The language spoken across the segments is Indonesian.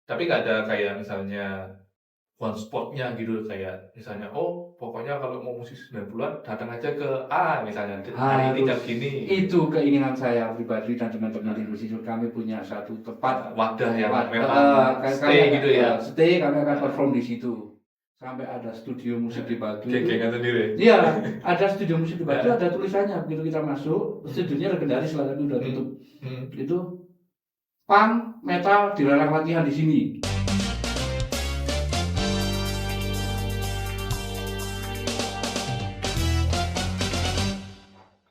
Tapi nggak ada kayak misalnya one spot-nya gitu, kayak misalnya, oh pokoknya kalau mau musik 90-an datang aja ke A misalnya, hari ini jam Harus, gini itu gitu. keinginan saya pribadi dan teman-teman di musisi. Kami punya satu tempat Wadah yang memang kami stay akan gitu ya. stay, kami akan perform di situ. Sampai ada studio musik di Batu. Geng-gengan sendiri. Iya, ada studio musik di Batu, Ya. ada tulisannya. Begitu kita masuk, studionya legendaris lah, tapi udah tutup. Itu punk, metal, dilarang latihan di sini.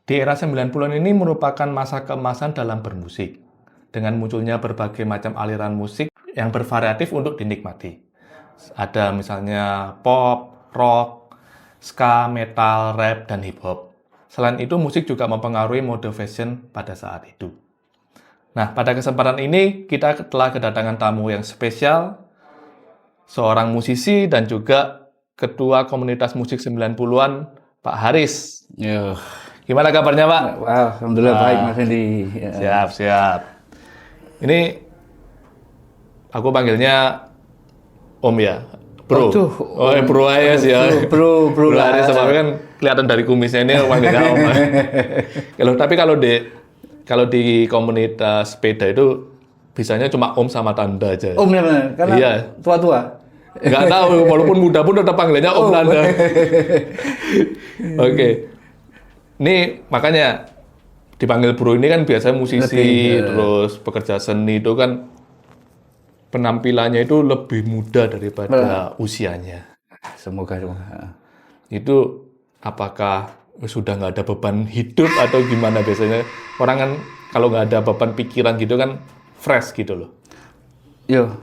Di era 90-an ini merupakan masa keemasan dalam bermusik, dengan munculnya berbagai macam aliran musik yang bervariatif untuk dinikmati. Ada misalnya pop, rock, ska, metal, rap, dan hip hop. Selain itu, musik juga mempengaruhi mode fashion pada saat itu. Nah, pada kesempatan ini kita telah kedatangan tamu yang spesial, seorang musisi dan juga ketua komunitas musik 90-an, Pak Haris. Yo. Gimana kabarnya, Pak? Alhamdulillah baik, Mas Hendy. Siap, siap. Ini aku panggilnya Om ya, Bro. Bro aja sih ya. Bro Haris, tapi kan kelihatan dari kumisnya ini panggilnya Om. Tapi kalau di komunitas sepeda itu bisanya cuma Om sama Tanda aja. Om ya, karena iya. Tua-tua. Nggak tahu, walaupun muda pun tetap panggilannya Om Tanda. Oke. Ini makanya dipanggil Bro ini kan biasanya musisi, terus pekerja seni itu kan penampilannya itu lebih muda daripada usianya. Semoga. Itu apakah sudah nggak ada beban hidup atau gimana biasanya? Orang kan kalau nggak ada beban pikiran gitu kan fresh gitu loh. Yo,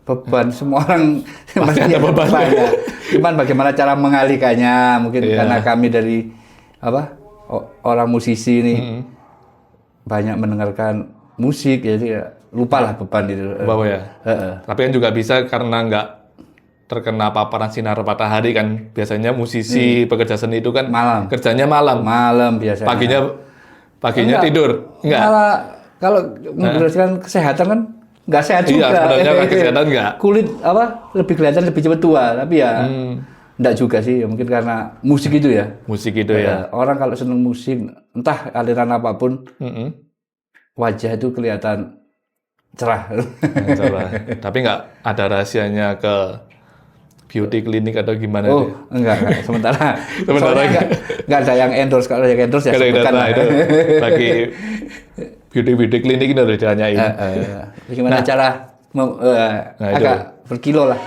beban semua orang pasti ada bebannya. Cuman bagaimana cara mengalihkannya? Mungkin karena kami dari orang musisi ini banyak mendengarkan musik, jadi lupalah beban itu. Ya. Tapi kan juga bisa karena nggak terkena paparan sinar matahari kan. Biasanya musisi pekerja seni itu kan kerjanya malam. Malam biasanya. Paginya tidur. Enggak. Malah kalau memperhatikan kesehatan kan nggak sehat juga. Iya, sebenarnya kesehatan nggak. Kulit lebih kelihatan lebih cepat tua, tapi ya enggak juga sih, ya mungkin karena musik itu ya. Musik itu ya. Orang kalau seneng musik, entah aliran apapun, wajah itu kelihatan cerah. Tapi nggak ada rahasianya ke beauty clinic atau gimana? Enggak. Sementara nggak ada yang endorse. Kalau yang endorse ya sebutkan lah. Itu lagi beauty clinic ini udah ditanyain. Gimana cara agak berkilo lah.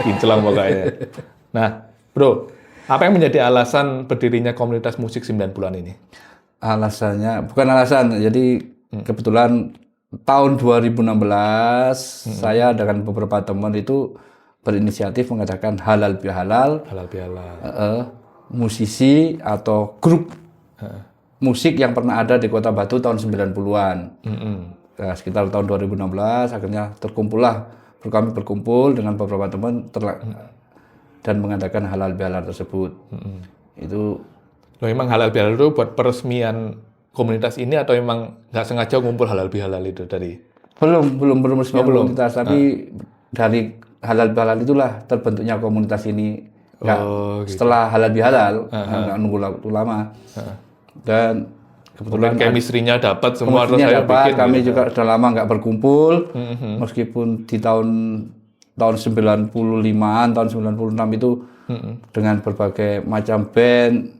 Kincelang pokoknya. Nah, Bro, apa yang menjadi alasan berdirinya komunitas musik 90-an ini? Alasannya, bukan alasan. Jadi kebetulan tahun 2016 saya dengan beberapa teman itu berinisiatif mengadakan halal bihalal. Musisi atau grup musik yang pernah ada di Kota Batu tahun 90-an. Nah, sekitar tahun 2016 akhirnya kami berkumpul dengan beberapa teman dan mengadakan halal bihalal tersebut. Itu emang halal bihalal itu buat peresmian komunitas ini atau emang nggak sengaja ngumpul halal bihalal itu dari? Belum resmi komunitas, tapi dari halal bihalal itulah terbentuknya komunitas ini. Gitu. Setelah halal bihalal, nggak nunggu waktu lama. Dan kebetulan chemistry-nya dapat semua. Kami juga sudah lama nggak berkumpul, meskipun di tahun 95-an, tahun 96 itu dengan berbagai macam band,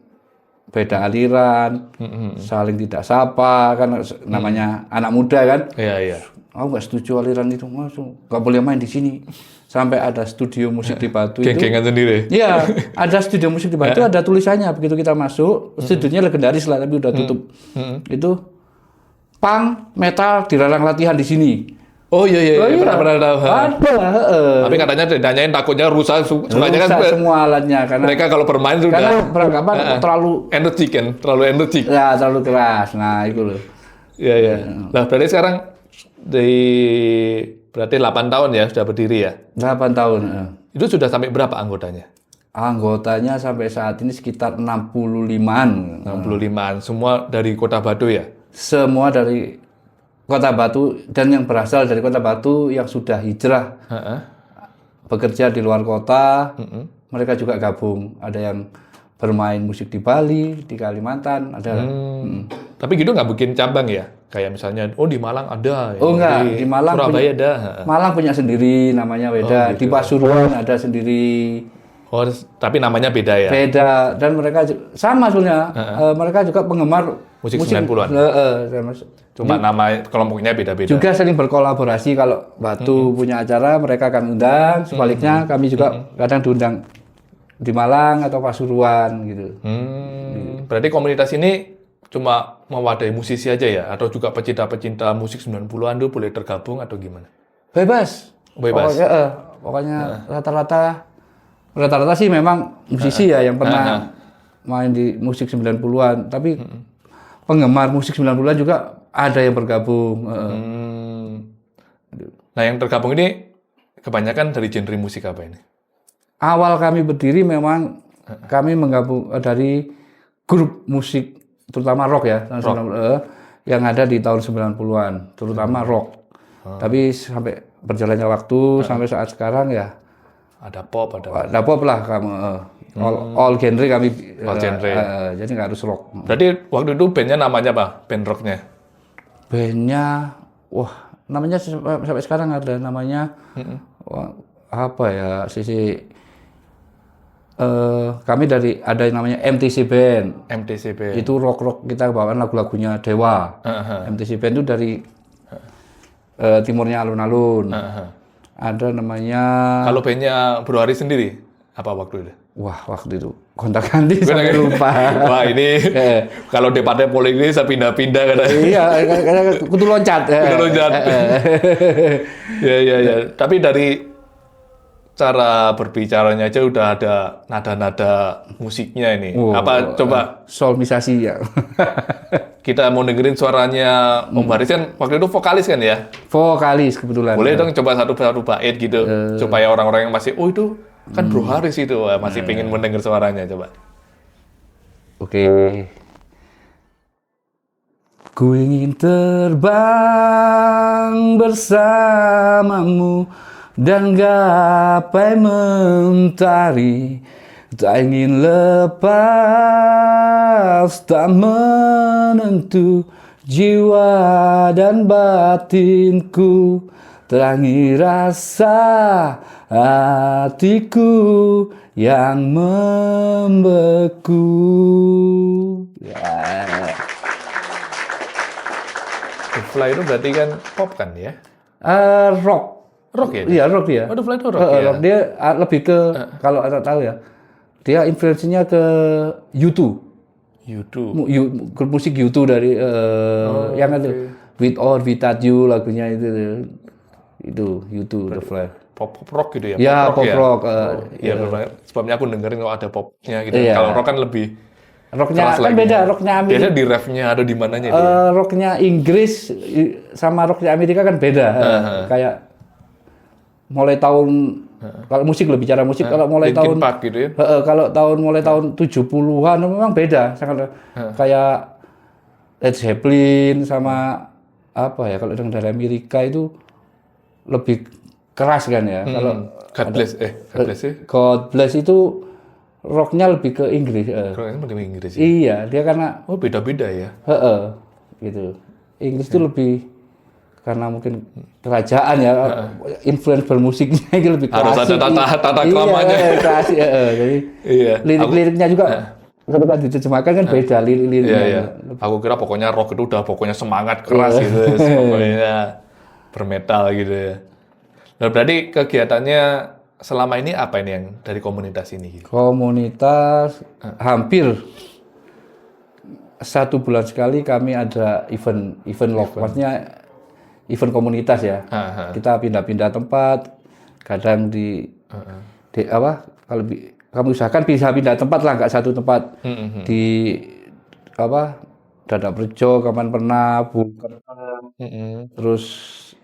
beda aliran, saling tidak sapa, kan namanya anak muda kan. Iya. Aku nggak setuju aliran itu, nggak boleh main di sini. Sampai ada studio musik di Batu itu. Geng-gengan sendiri. Iya, ada studio musik di Batu, ada tulisannya. Begitu kita masuk, studionya legendaris lah, tapi udah tutup. Itu punk, metal, dilarang latihan di sini. Oh iya. Pernah tahu. Ada. Tapi katanya ditanyain takutnya rusak kan semua alatnya karena mereka kalau bermain sudah. Karena perangkapan terlalu energik kan, terlalu energik. Ya, terlalu keras. Nah, itu loh. Iya. Nah, berarti sekarang berarti 8 tahun ya sudah berdiri ya? 8 tahun. Itu sudah sampai berapa anggotanya? Anggotanya sampai saat ini sekitar 65-an. 65-an. Semua dari Kota Batu ya? Semua dari Kota Batu dan yang berasal dari Kota Batu yang sudah hijrah bekerja di luar kota, mereka juga gabung. Ada yang bermain musik di Bali, di Kalimantan, ada. Tapi gitu nggak bikin cabang ya? Kayak misalnya, oh di Malang ada, Oh enggak, di Malang Surabaya punya, ada. Malang punya sendiri, namanya beda. Di Pasuruan ada sendiri, Oh, tapi namanya beda ya? beda. Dan mereka sama sebenarnya. Mereka juga penggemar Musik 90-an? Cuma nama kelompoknya beda-beda. Juga sering berkolaborasi. Kalau Batu punya acara, mereka akan undang. Sebaliknya kami juga kadang diundang di Malang atau Pasuruan gitu. Berarti komunitas ini cuma mewadahi musisi aja ya? Atau juga pecinta-pecinta musik 90-an itu boleh tergabung atau gimana? Bebas. Bebas? Pokoknya rata-rata sih memang musisi ya yang pernah main di musik 90-an. Tapi penggemar musik 90-an juga ada yang bergabung. Nah, yang tergabung ini kebanyakan dari genre musik apa ini? Awal kami berdiri memang kami menggabung dari grup musik, terutama rock ya, yang ada di tahun 90-an, terutama rock. Tapi sampai berjalannya waktu, sampai saat sekarang ya, ada pop, ada pop lah kamu. All genre kami, all genre. jadi nggak harus rock. Berarti waktu itu bandnya namanya apa? Band rocknya? Bandnya, wah namanya sampai sekarang ada namanya, apa ya, kami ada yang namanya MTC Band. MTC Band. Itu rock kita bawakan lagu-lagunya Dewa. MTC Band itu dari timurnya alun-alun. Ada namanya. Kalau bandnya Bro Hari sendiri apa waktu itu? Wah, waktu itu gonta-ganti sampai lupa. Wah, ini kalau di partai politik ini saya pindah-pindah kan. Iya, kudu loncat. Kudu loncat. Ya. Tapi dari cara berbicaranya aja udah ada nada-nada musiknya ini. Apa coba solmisasi ya. Kita mau dengerin suaranya Om Haris kan waktu itu vokalis kan ya? Vokalis kebetulan. Boleh dong coba satu bait gitu supaya orang-orang yang masih itu kan Bro Haris itu masih pengen mendengar suaranya coba. Oke. Ku ingin terbang bersamamu dan gapai mentari, tak ingin lepas, tak menentu jiwa dan batinku, terangi rasa hatiku yang membeku. The Fly itu berarti kan pop kan ya? Rock. Rock ya? Iya, rock dia. Oh, The Fly itu rock ya? Dia lebih ke, kalau Anda tahu ya, dia influensinya ke U2. Grup musik U2 dari yang itu With or Without You lagunya itu U2 The Fly. Pop rock gitu ya? Ya, pop rock. Iya, sebabnya aku dengerin kalau ada popnya gitu. Kalau rock kan lebih rocknya kan beda, rocknya Amerika. Biasanya di refnya atau di mananya rocknya Inggris sama rocknya Amerika kan beda. Kayak mulai tahun kalau musik lebih bicara musik kalau mulai Linkin tahun Park gitu ya? kalau mulai tahun 70-an memang beda sangat kayak Led Zeppelin sama apa ya kalau dari Amerika itu lebih keras kan ya. Kalau God Bless itu rocknya lebih ke Inggris. Rocknya lebih ke Inggris ya? Iya, dia karena beda-beda ya. Gitu. Inggris itu lebih karena mungkin kerajaan ya, influence bermusiknya itu lebih klasik. Harus ada tata keramanya. Iya, klasik. Jadi lirik-liriknya juga ketika diterjemahkan kan beda lirik-liriknya. Iya. Aku kira pokoknya rock itu udah pokoknya semangat keras gitu, pokoknya bermetal gitu ya. Nah, berarti kegiatannya selama ini apa ini yang dari komunitas ini? Komunitas hampir 1 bulan sekali kami ada event maksudnya event komunitas ya. Kita pindah-pindah tempat, kadang di apa kalau kami usahakan bisa pindah tempat lah, nggak satu tempat. Di apa Dadak Rejo, Kaman Pernah, terus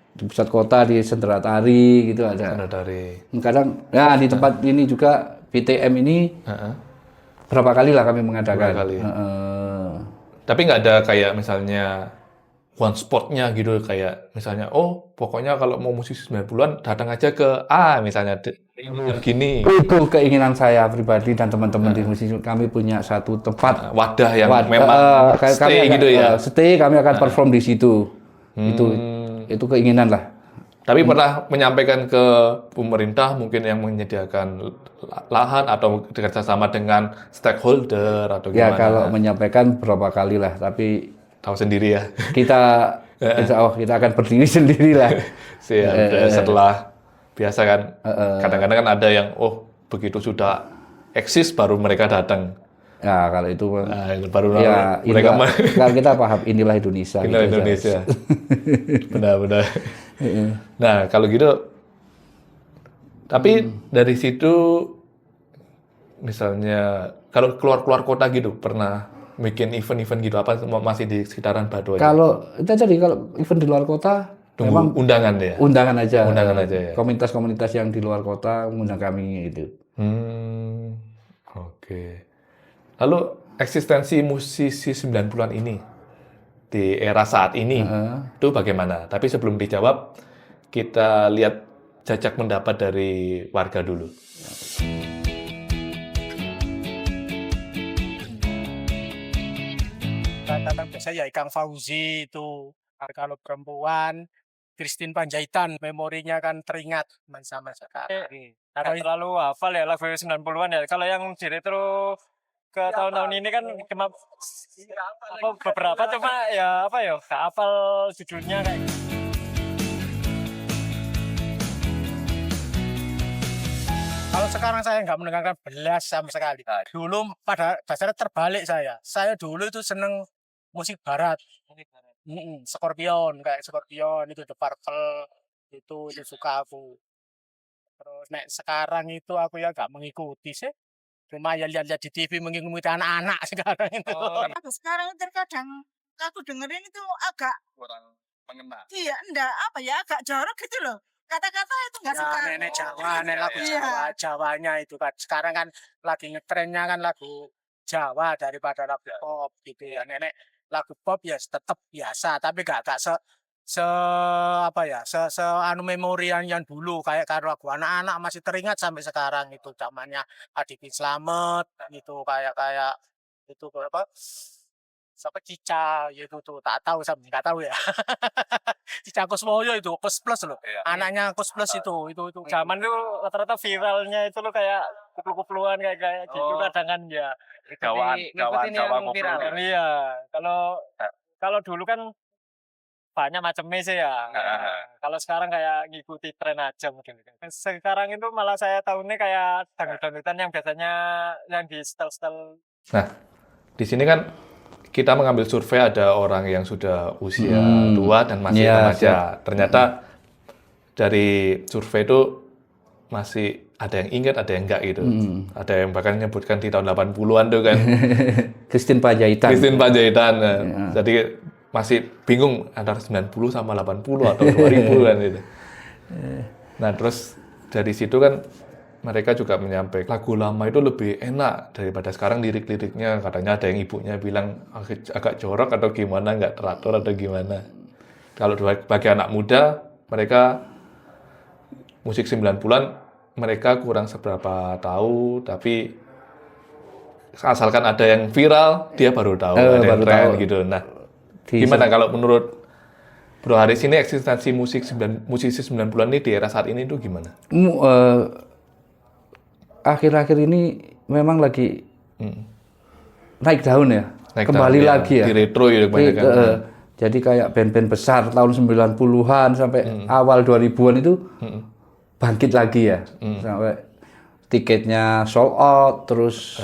di pusat kota di Sendera Tari gitu ada. Sendera Tari. Kadang ya di tempat ini juga BTM ini berapa kali lah kami mengadakan. Berapa kali? Tapi nggak ada kayak misalnya one spot-nya gitu, kayak misalnya, oh pokoknya kalau mau musisi 90-an datang aja ke A misalnya, gini. Itu keinginan saya pribadi dan teman-teman di musisi. Kami punya satu tempat Wadah yang memang stay gitu ya. Stay, kami akan perform di situ. Itu keinginan lah. Tapi pernah menyampaikan ke pemerintah mungkin yang menyediakan lahan atau kerjasama dengan stakeholder atau Ya gimana? kalau menyampaikan berapa kali lah, tapi Tahu sendiri ya. kita insya Allah kita akan berdiri sendiri lah. Setelah biasa kan, kadang-kadang kan ada yang begitu sudah eksis baru mereka datang. Ya kalau itu Baru ya, mereka kalau kita paham inilah Indonesia. inilah gitu Indonesia. Benar-benar. Nah kalau gitu, tapi dari situ misalnya kalau keluar kota gitu pernah bikin event-event gitu apa masih di sekitaran Batu aja? Kalau event di luar kota memang undangan ya. Undangan aja ya. Komunitas-komunitas yang di luar kota mengundang kami itu. Oke. Lalu eksistensi musisi 90-an ini di era saat ini itu bagaimana? Tapi sebelum dijawab, kita lihat jajak pendapat dari warga dulu. Datang biasa ya Ikang Fauzi itu. Kalau perempuan Christine Panjaitan, memorinya kan teringat masa-masa sekarang. Nggak terlalu hafal ya lagu 90-an ya. Kalau yang di retro ke tahun-tahun ini kan beberapa cuma ya nggak hafal judulnya kayak gitu. Kalau sekarang saya nggak mendengarkan belas sama sekali. Dulu pada dasarnya terbalik saya. Saya dulu itu seneng musik barat. Scorpion, kayak Scorpion itu The Purple, itu suka aku. Terus sekarang itu aku ya nggak mengikuti sih. Cuma ya lihat-lihat di TV mengikuti anak-anak sekarang itu. Sekarang terkadang aku dengerin itu agak Kurang mengena. iya enggak agak jorok gitu loh. Kata-kata itu enggak suka. Nenek Jawa, nenek lagu Jawa, Jawanya itu kan. Sekarang kan lagi ngetrennya kan lagu Jawa daripada lagu pop gitu ya. Nenek lagu pop ya tetap biasa, tapi gak anu memorian yang dulu kayak lagu anak-anak masih teringat sampai sekarang itu zamannya Adipin Slamet gitu kayak itu apa siapa Cica itu tuh tak tahu sampai nggak tahu ya. Cica Kuswoyo itu Kus Plus loh, anaknya Kus Plus itu Zaman itu rata-rata viralnya itu lo kayak kuplu-kupluan kayak gitu kadang kan ya. Kawan Viral. Iya. Kalau dulu kan banyak macamnya sih ya. Kalau sekarang kayak ngikuti tren aja mungkin. Sekarang itu malah saya tahunya kayak dangdut-dangdutan yang biasanya yang di setel-setel. Nah, di sini kan kita mengambil survei ada orang yang sudah usia tua dan masih remaja. Ternyata dari survei itu masih ada yang ingat, ada yang enggak gitu. Ada yang bahkan menyebutkan di tahun 80-an tuh kan. Christine Panjaitan. Nah, jadi masih bingung antara 90 sama 80 atau 2000 kan gitu. Nah, terus dari situ kan mereka juga menyampaikan lagu lama itu lebih enak daripada sekarang lirik-liriknya. Katanya ada yang ibunya bilang agak jorok atau gimana, nggak teratur atau gimana. Kalau bagi anak muda, mereka musik 90-an mereka kurang seberapa tahu, tapi asalkan ada yang viral, dia baru tahu, ada yang tren gitu. Nah, gimana kalau menurut Bro Haris ini eksistensi musisi 90-an ini di era saat ini itu gimana? Akhir-akhir ini memang lagi naik daun ya. Kembali lagi ya. Di retro ya kebanyakan. Jadi kayak band-band besar tahun 90-an sampai awal 2000-an itu bangkit lagi ya. Sampai tiketnya sold out, terus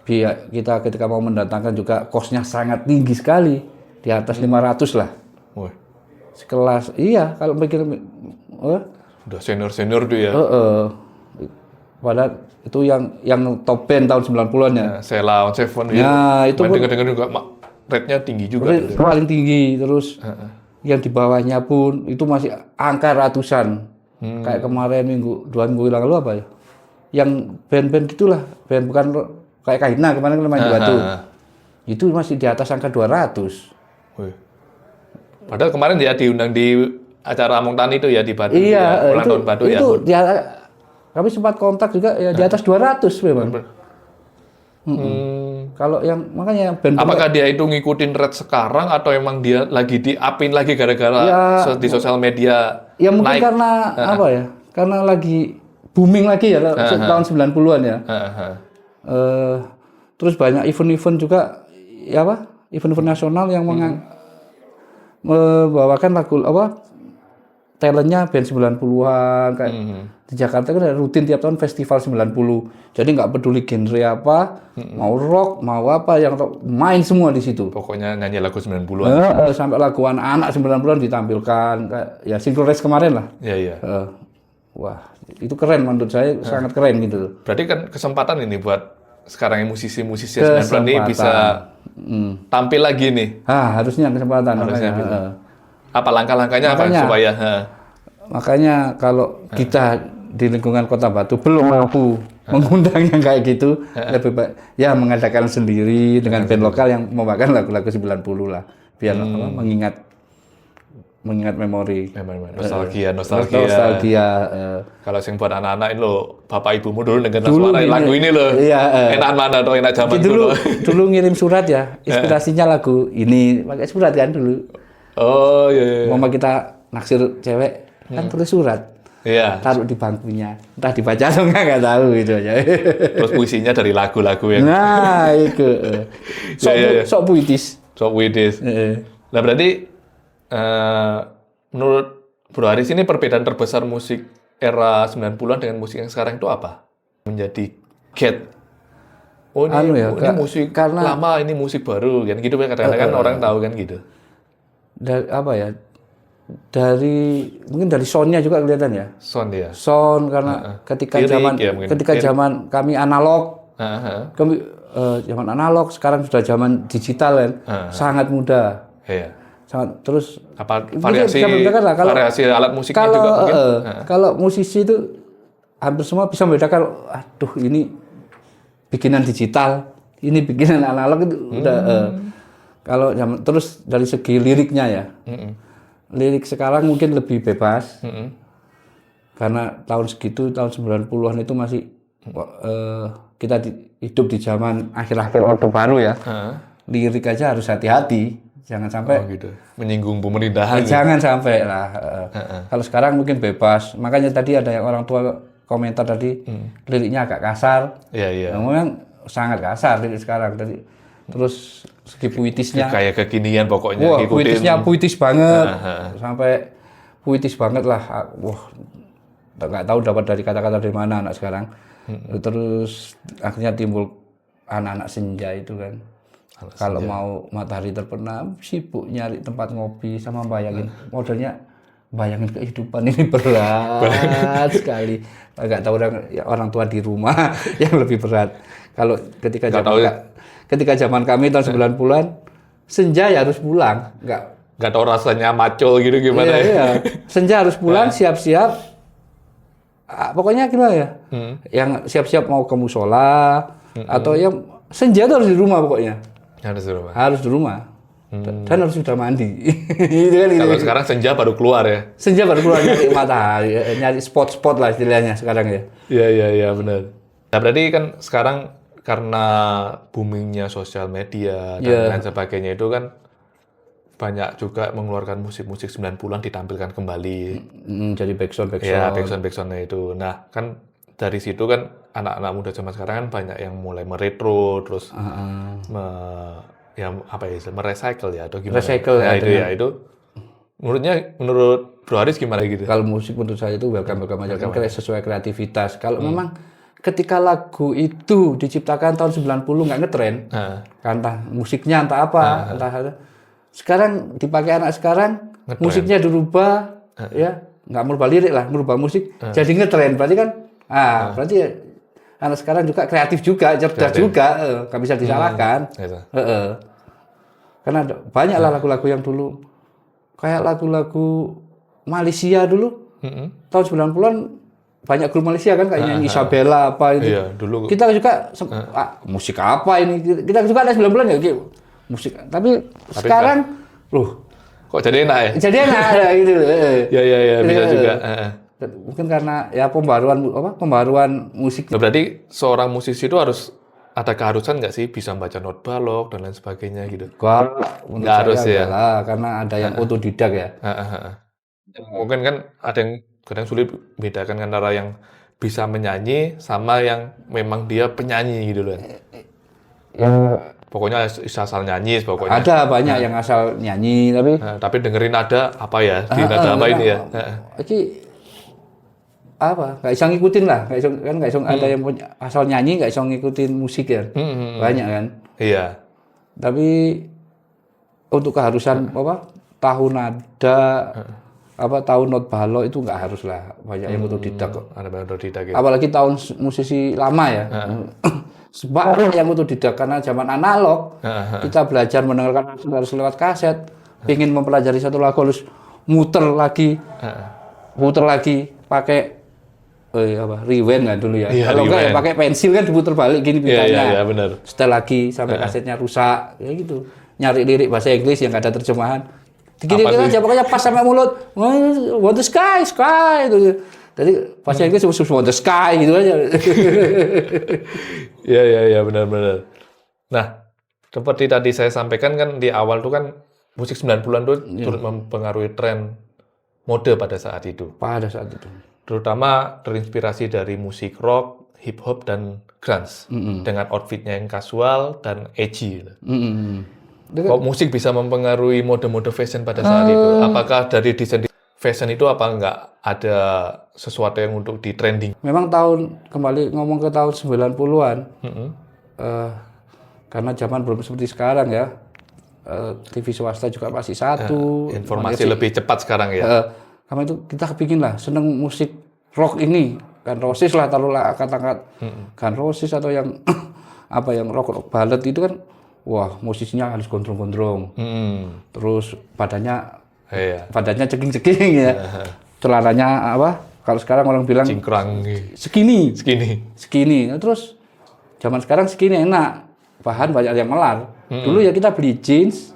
kita ketika mau mendatangkan juga cost-nya sangat tinggi sekali. Di atas 500 lah. Sekelas, iya kalau mikir udah senior tuh ya. Padahal itu yang top band tahun 90-an ya. Sheila on Seven ya. Itu pun dengar juga rate-nya tinggi juga. Paling tinggi, terus yang di bawahnya pun itu masih angka ratusan. Kayak kemarin dua minggu lalu apa ya? Yang band-band gitulah, band bukan kayak Kahina kemarin main di Batu. Itu masih di atas angka 200. Padahal kemarin dia diundang di acara Among Tani itu ya di Batu. Iya, ya, ulang tahun Batu ya. itu dia, kami sempat kontak juga ya di atas 200 memang. Kalau yang makanya yang band Apakah dia itu ngikutin red sekarang atau emang dia lagi di-upin lagi gara-gara Ya, di sosial media ya mungkin naik? karena apa ya? Karena lagi booming lagi ya tahun 90-an ya. Terus banyak event-event juga ya apa? Event-event nasional yang membawakan lagu apa? Talentnya band 90-an kayak di Jakarta kan ada rutin tiap tahun festival 90. Jadi nggak peduli genre apa, mau rock, mau apa yang main semua di situ. Pokoknya nyanyi lagu 90-an. Sampai lagu anak-anak 90-an ditampilkan kayak ya Synchronize kemarin lah. Iya, iya. Wah, itu keren menurut saya, sangat keren gitu. Berarti kan kesempatan ini buat sekarang yang musisi-musisi 90-an ini bisa tampil lagi nih. Harusnya kesempatan. Harusnya makanya, bisa. Apa langkah-langkahnya apa supaya makanya kalau kita di lingkungan Kota Batu belum mampu mengundang yang kayak gitu, lebih baik ya mengadakan sendiri dengan band lokal yang membawakan lagu-lagu 90 lah, biar apa, mengingat memori. Nostalgia. Kalau yang buat anak-anak ini lo, bapak ibumu dulu dengan suara lagu ini lo. Iya, enak mana atau enak zaman dulu ngirim surat ya, inspirasinya lagu ini, pakai surat kan dulu. Oh iya. Mama kita naksir cewek kan tulis surat. Iya. Taruh di bangkunya. Entah dibaca atau nggak tahu gitu aja. Terus puisinya dari lagu-lagu yang Nah, itu. Sok puitis. Sok puitis. Nah, berarti menurut Bro Haris ini perbedaan terbesar musik era 90-an dengan musik yang sekarang itu apa? Menjadi gap. Oh ini, ini musik lama, ini musik baru kan gitu kan kadang-kadang kan orang tahu kan gitu. Dari apa ya? Mungkin dari soundnya juga kelihatan ya. Sound ya. Sound karena ketika zaman kami analog, kami zaman analog sekarang sudah zaman digital kan, sangat mudah. Iya. Sangat terus apa variasi alat musiknya juga mungkin. Kalau musisi itu hampir semua bisa membedakan. Aduh ini bikinan digital, ini bikinan analog itu udah. Kalau terus dari segi liriknya ya, lirik sekarang mungkin lebih bebas, karena tahun segitu tahun 90-an itu masih kita hidup di zaman akhir-akhir Orde Baru ya, lirik aja harus hati-hati, jangan sampai menyinggung pemerintahan. Jangan sampai lah. Kalau sekarang mungkin bebas, makanya tadi ada yang orang tua komentar tadi liriknya agak kasar, memang sangat kasar lirik sekarang tadi. Terus segi puitisnya kayak kekinian pokoknya. Wah, puitisnya puitis banget. Sampai puitis banget lah. Wah, nggak tahu dapat dari kata-kata dari mana anak sekarang. Terus akhirnya timbul anak-anak senja itu kan. Kalau mau matahari terbenam, sibuk nyari tempat ngopi sama bayangin. Modelnya bayangin kehidupan ini berat sekali. Nggak tahu orang tua di rumah yang lebih berat. Kalau ketika zaman kami tahun 90-an, senja ya harus pulang. Nggak tahu rasanya maco gitu gimana ya. Senja harus pulang, siap-siap. Pokoknya gimana ya? Yang siap-siap mau ke musola, atau yang senja itu harus di rumah pokoknya. Harus di rumah? Harus di rumah. Dan harus sudah mandi. Itu kan kalau sekarang senja baru keluar ya? Senja baru keluar nyari matahari, nyari spot-spot lah istilahnya sekarang ya. Iya, benar. Nah berarti kan sekarang karena boomingnya sosial media dan lain sebagainya itu kan banyak juga mengeluarkan musik-musik 90-an ditampilkan kembali. Jadi backsound. Ya, backsound-backsoundnya itu. Nah, kan dari situ kan anak-anak muda zaman sekarang kan banyak yang mulai meretro, terus merecycle ya atau gimana? Recycle itu. Menurut Bro Haris gimana gitu? Kalau musik menurut saya itu welcome aja kan sesuai kreativitas. Kalau memang ketika lagu itu diciptakan tahun 90 nggak ngetren, entah musiknya entah apa, entah sekarang dipakai anak sekarang, ngetren. Musiknya dirubah, ya nggak merubah lirik lah, merubah musik, jadi ngetren. Berarti kan, berarti anak sekarang juga kreatif juga, cerdas juga, nggak bisa disalahkan. Karena banyak lah lagu-lagu yang dulu, kayak lagu-lagu Malaysia dulu, tahun 90-an banyak grup Malaysia kan kayak Isabella apa itu. Iya, dulu. Kita juga musik apa ini? Kita juga ada 90-an ya gitu. Musik. Tapi sekarang loh Kok jadi enak ya? Jadi enak gitu loh. Ya, bisa juga. Mungkin karena ya pembaruan musik. Nah, berarti seorang musisi itu harus ada keharusan nggak sih bisa baca not balok dan lain sebagainya gitu? Nggak harus ya? lah, karena ada yang otodidak ya. Mungkin kan ada yang kadang sulit bedakan antara yang bisa menyanyi sama yang memang dia penyanyi gitu loh. Pokoknya asal nyanyi pokoknya. Ada banyak yang asal nyanyi Tapi dengerin nada apa ya di nada apa ini ya? Iki apa? Nggak bisa ngikutin lah, nggak bisa ada yang asal nyanyi nggak bisa ngikutin musik ya. Banyak kan. Iya. Tapi untuk keharusan tahu nada tahu not balok itu nggak harus lah, banyak yang otodidak kok. Ada yang otodidak gitu. Apalagi tahun musisi lama ya. Sebanyak yang otodidak karena zaman analog kita belajar mendengarkan harus lewat kaset. Ingin mempelajari satu lagu harus muter lagi pakai rewind kan dulu ya. Kalau enggak ya pakai pensil kan diputer balik gini pintanya. Iya, benar. Setel lagi sampai kasetnya rusak kayak gitu. Nyari lirik bahasa Inggris yang nggak ada terjemahan. Dikit-dikit aja pokoknya pas sampai mulut. What the sky itu. Jadi bahasa Inggris what the sky gitu aja. Iya, benar. Nah, seperti tadi saya sampaikan kan di awal tuh kan musik 90-an tuh turut mempengaruhi tren mode pada saat itu. Terutama terinspirasi dari musik rock, hip hop dan grunge dengan outfitnya yang casual dan edgy. Kok musik bisa mempengaruhi mode-mode fashion pada saat itu? Apakah dari desain fashion itu apa enggak ada sesuatu yang untuk di trending? Memang kembali ngomong ke tahun 90-an. Karena zaman belum seperti sekarang ya. TV swasta juga masih satu. Informasi lebih cepat sekarang ya. Karena itu kita kepingin lah seneng musik rock ini. Guns Roses lah taruhlah angkat-angkat. Guns Roses atau yang yang rock ballad itu kan wah musisinya harus gondrong-gondrong. Terus badannya ceking-ceking ya. Celananya kalau sekarang orang bilang cingkrang. Skinny. Terus zaman sekarang skinny enak. Bahan banyak yang melar. Dulu ya kita beli jeans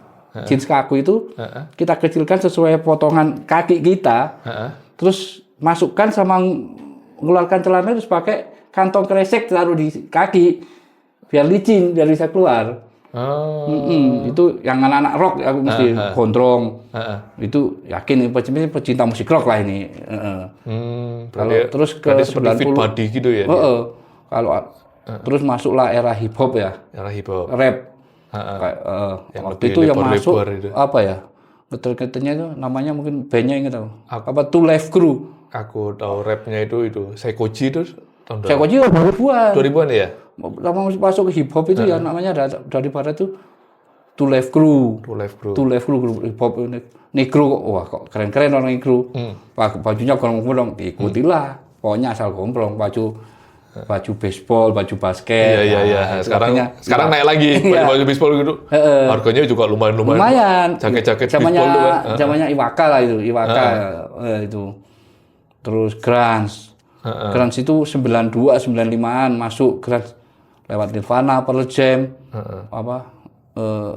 kaku itu kita kecilkan sesuai potongan kaki kita. Terus masukkan sama mengeluarkan celana terus pakai kantong kresek taruh di kaki biar licin, biar bisa keluar. Itu yang anak-anak rock aku mesti gondrong. Itu yakin pecinta musik rock lah ini. Kalau terus ke 90 fit body gitu ya. Kalau terus masuklah era hip hop ya. Era hip hop. Rap. Waktu itu yang masuk itu. Ngeter-ngeternya itu namanya mungkin bandnya ingat tahu. Two Live Crew. Aku tahu rapnya itu Seikoji itu tahun berapa? Seikoji 2000-an. 2000-an ya? Lama masuk ke hip hop itu ya namanya dari barat itu Two Live Crew. Two Live Crew grup hip hop negro kok. Wah kok keren-keren orang negro. Bajunya gombrong-gombrong diikutilah. Pokoknya asal gombrong, baju baseball, baju basket. Iya. Sekarang naik lagi baju baseball gitu. Harganya juga lumayan. Jaket-jaket baseball itu kan. Zamannya Iwaka lah itu, itu. Terus grunge. Grunge itu 92, 95-an masuk grunge lewat Nirvana, Pearl Jam,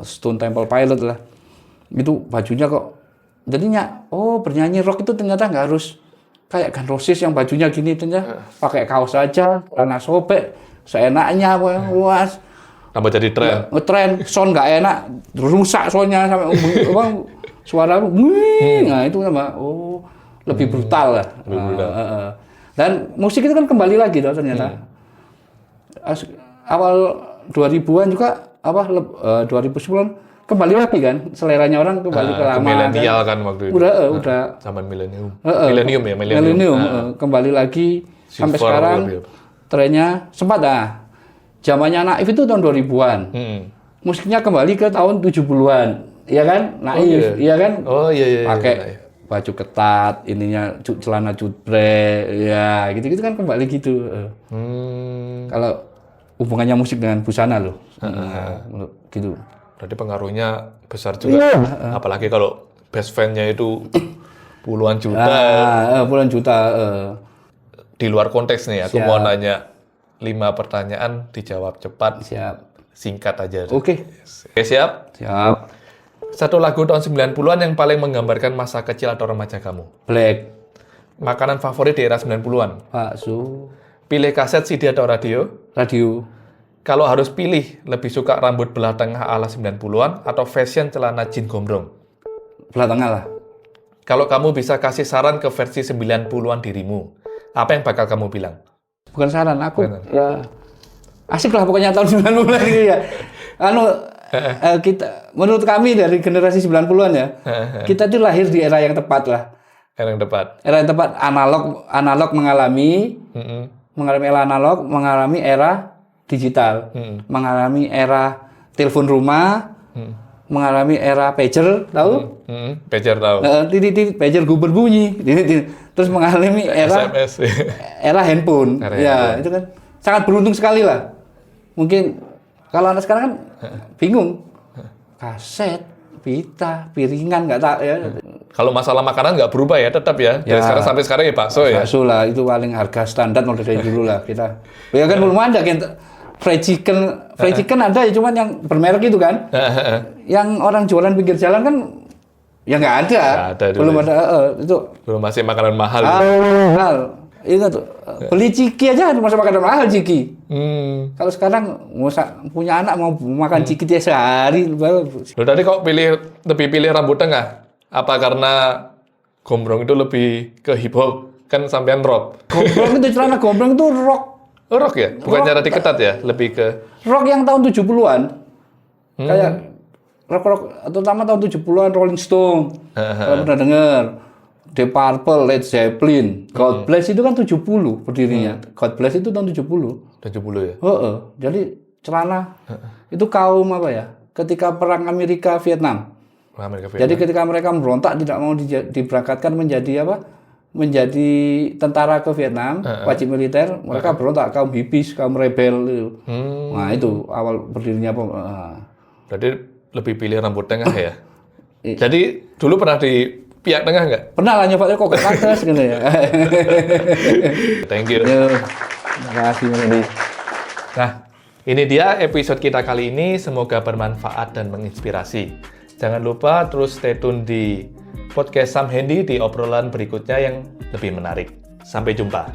Stone Temple Pilots lah. Itu bajunya kok. Jadinya bernyanyi rock itu ternyata nggak harus kayak Guns Roses yang bajunya gini ternyata pakai kaos aja, celana sobek, seenaknya luas. Tambah jadi tren. Ngetren, sound nggak enak, rusak soundnya sampai suara nah itu lebih brutal lah. Dan musik itu kan kembali lagi ternyata. Awal 2000-an juga 2010-an kembali lagi kan seleranya orang kembali ke lama milenial kan waktu itu. Udah zaman milenium. Kembali lagi sampai Silver sekarang trennya sempat zamannya Naif itu tahun 2000-an. Musiknya kembali ke tahun 70-an. Iya kan? Naif, iya kan? Iya. Pakai baju ketat, ininya celana cutre, ya gitu-gitu kan kembali gitu. Kalau hubungannya musik dengan busana loh. Gitu. Berarti pengaruhnya besar juga. Apalagi kalau best fan-nya itu puluhan juta. Puluhan juta. Di luar konteks nih, aku mau nanya 5 pertanyaan, dijawab cepat. Siap. Singkat aja. Oke. Siap? Siap. Satu lagu tahun 90-an yang paling menggambarkan masa kecil atau remaja kamu. Black, Makanan favorit di era 90-an. bakso, Pilih kaset, CD atau radio. radio, Kalau harus pilih, lebih suka rambut belah tengah ala 90-an atau fashion celana jean gombrong. belah tengah lah. Kalau kamu bisa kasih saran ke versi 90-an dirimu, apa yang bakal kamu bilang? Bukan saran, aku Bukan. ya asik lah pokoknya tahun 90-an gitu ya. Kita, menurut kami dari generasi 90-an ya, kita tuh lahir di era yang tepat lah. Yang tepat. Era yang tepat, analog mengalami era analog, mengalami era digital, mengalami era telepon rumah, mengalami era pager, tahu? Pager tahu. Pager gue berbunyi, terus mengalami era SMS. era handphone. Era Ya, handphone. itu kan sangat beruntung sekali lah. Mungkin kalau anak sekarang kan bingung. Kaset, pita, piringan nggak tak ya. Kalau masalah makanan nggak berubah ya, tetap ya. Dari Ya. sekarang sampai sekarang ya bakso ya. Bakso lah, itu paling harga standar mulai dari dulu lah kita. Ya kan belum ada kan fried chicken ada ya, cuman yang bermerek itu kan. Yang orang jualan pinggir jalan kan ya nggak ada. Nggak ada dulu Belum ya. ada itu. Belum masih makanan mahal. Mahal. Itu tuh. Beli ciki aja masa makanan mahal ciki. Kalau sekarang punya anak mau makan ciki tiap sehari. Lo tadi kok lebih pilih rambut tengah? Apa karena gombrong itu lebih ke hip hop? Kan sampean rock. Gombrong itu celana gombrong itu rock. Oh, rock ya? Bukan cara diketat ya? Lebih ke Rock yang tahun 70-an. Kayak rock terutama tahun 70-an Rolling Stone. Kalau pernah dengar. Deep Purple, Led Zeppelin, God Bless itu kan 70 berdirinya. God Bless itu tahun 70. 70 ya? Jadi celana itu kaum apa ya? Ketika perang Amerika Vietnam. Amerika Jadi ketika mereka memberontak tidak mau diberangkatkan menjadi apa? Menjadi tentara ke Vietnam, wajib militer, mereka berontak kaum hippies, kaum rebel itu. Nah, itu awal berdirinya apa? Berarti lebih pilih rambut tengah ya? Jadi dulu pernah di pihak tengah nggak? Pernah lah nyoba kok ke atas gitu ya. Thank you. Terima kasih Mas. Nah, ini dia episode kita kali ini. Semoga bermanfaat dan menginspirasi. Jangan lupa terus stay tune di podcast Sam Handy di obrolan berikutnya yang lebih menarik. Sampai jumpa.